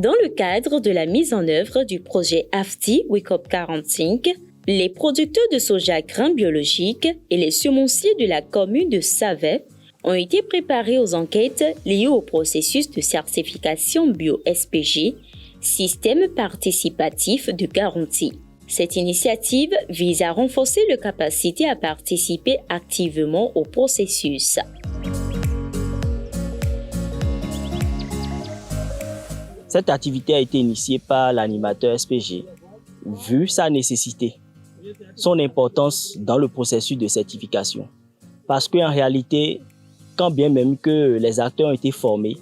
Dans le cadre de la mise en œuvre du projet AFTI WICOP 45, les producteurs de soja grains biologiques et les semenciers de la commune de Savet ont été préparés aux enquêtes liées au processus de certification bio-SPG, système participatif de garantie. Cette initiative vise à renforcer leur capacité à participer activement au processus. Cette activité a été initiée par l'animateur SPG, vu sa nécessité, son importance dans le processus de certification. Parce qu'en réalité, quand bien même que les acteurs ont été formés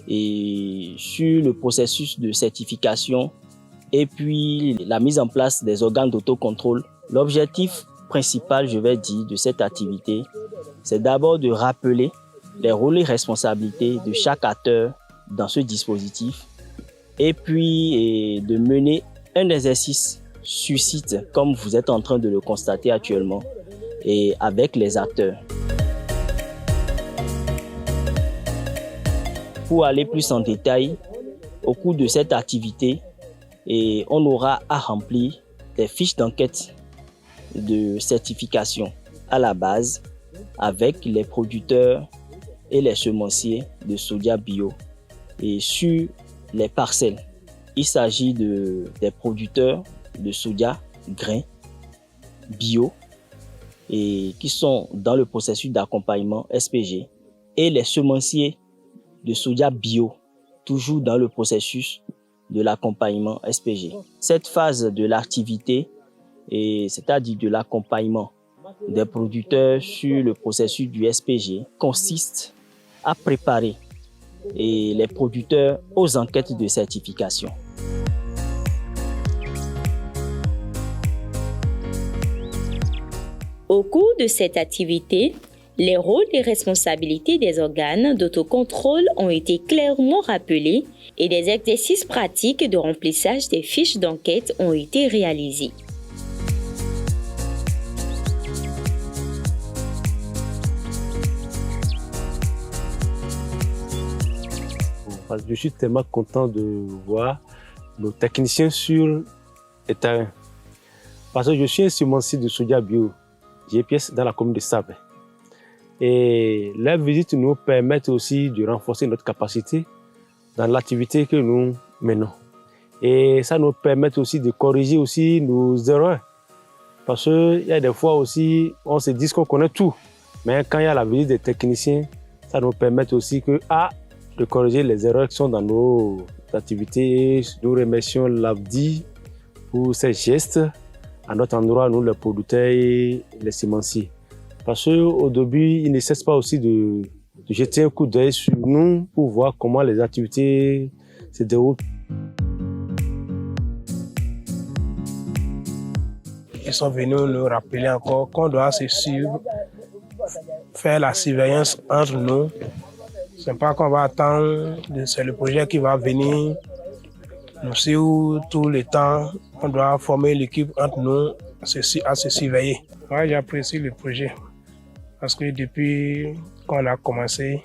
et sur le processus de certification et puis la mise en place des organes d'autocontrôle, l'objectif principal, je vais dire, de cette activité, c'est d'abord de rappeler les rôles et responsabilités de chaque acteur dans ce dispositif et puis de mener un exercice sur site, comme vous êtes en train de le constater actuellement, et avec les acteurs. Pour aller plus en détail, au cours de cette activité, on aura à remplir des fiches d'enquête de certification à la base avec les producteurs et les semenciers de soja bio et sur les parcelles. Il s'agit des producteurs de soja grains bio et qui sont dans le processus d'accompagnement SPG et les semenciers de soja bio, toujours dans le processus de l'accompagnement SPG. Cette phase de l'activité, c'est-à-dire de l'accompagnement des producteurs sur le processus du SPG, consiste à préparer les producteurs aux enquêtes de certification. Au cours de cette activité, les rôles et responsabilités des organes d'autocontrôle ont été clairement rappelés et des exercices pratiques de remplissage des fiches d'enquête ont été réalisés. Je suis tellement content de voir nos techniciens sur le terrain. Parce que je suis un semencier de soja bio, GPS dans la commune de Savet. Et les visites nous permettent aussi de renforcer notre capacité dans l'activité que nous menons. Et ça nous permet aussi de corriger aussi nos erreurs. Parce qu'il y a des fois aussi, on se dit qu'on connaît tout. Mais quand il y a la visite des techniciens, ça nous permet aussi de corriger les erreurs qui sont dans nos activités. Nous remercions l'AFTI pour ces gestes à notre endroit, nous les producteurs et les semenciers. Parce qu'au début, il ne cesse pas aussi de jeter un coup d'œil sur nous pour voir comment les activités se déroulent. Ils sont venus nous rappeler encore qu'on doit se suivre, faire la surveillance entre nous. Ce n'est pas qu'on va attendre, c'est le projet qui va venir nous suivre tout le temps. On doit former l'équipe entre nous à se surveiller. Moi, j'apprécie le projet parce que depuis qu'on a commencé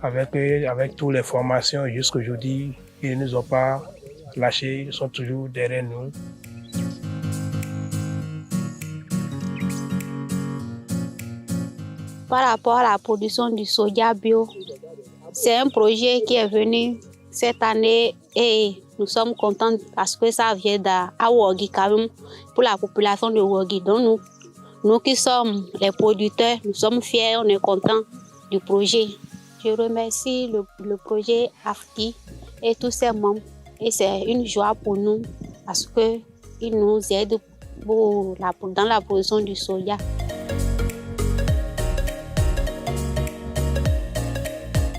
avec toutes les formations jusqu'à aujourd'hui, ils ne nous ont pas lâchés, ils sont toujours derrière nous. Par rapport à la production du soja bio, c'est un projet qui est venu cette année et nous sommes contents parce que ça vient d'Awogi quand même pour la population de Wogi. Donc nous qui sommes les producteurs, nous sommes fiers, on est contents du projet. Je remercie le projet AFTI et tous ses membres et c'est une joie pour nous parce qu'ils nous aident dans la production du soja.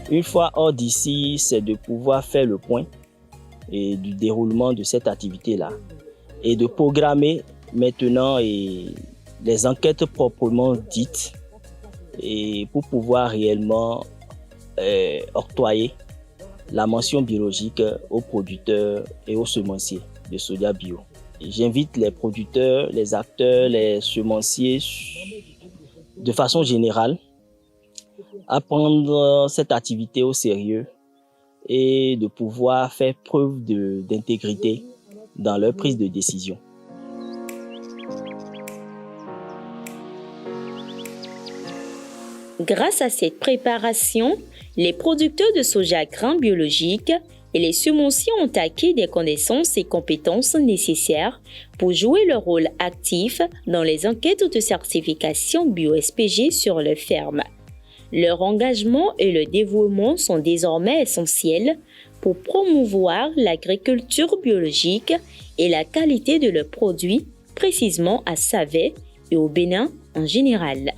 Une fois hors d'ici, c'est de pouvoir faire le point du déroulement de cette activité-là et de programmer maintenant les enquêtes proprement dites et pour pouvoir réellement octroyer la mention biologique aux producteurs et aux semenciers de soja bio. J'invite les producteurs, les acteurs, les semenciers de façon générale à prendre cette activité au sérieux et de pouvoir faire preuve d'intégrité dans leur prise de décision. Grâce à cette préparation, les producteurs de soja grain biologique et les semenciers ont acquis des connaissances et compétences nécessaires pour jouer leur rôle actif dans les enquêtes de certification bio-SPG sur leur ferme. Leur engagement et le dévouement sont désormais essentiels pour promouvoir l'agriculture biologique et la qualité de leurs produits, précisément à Savet et au Bénin en général.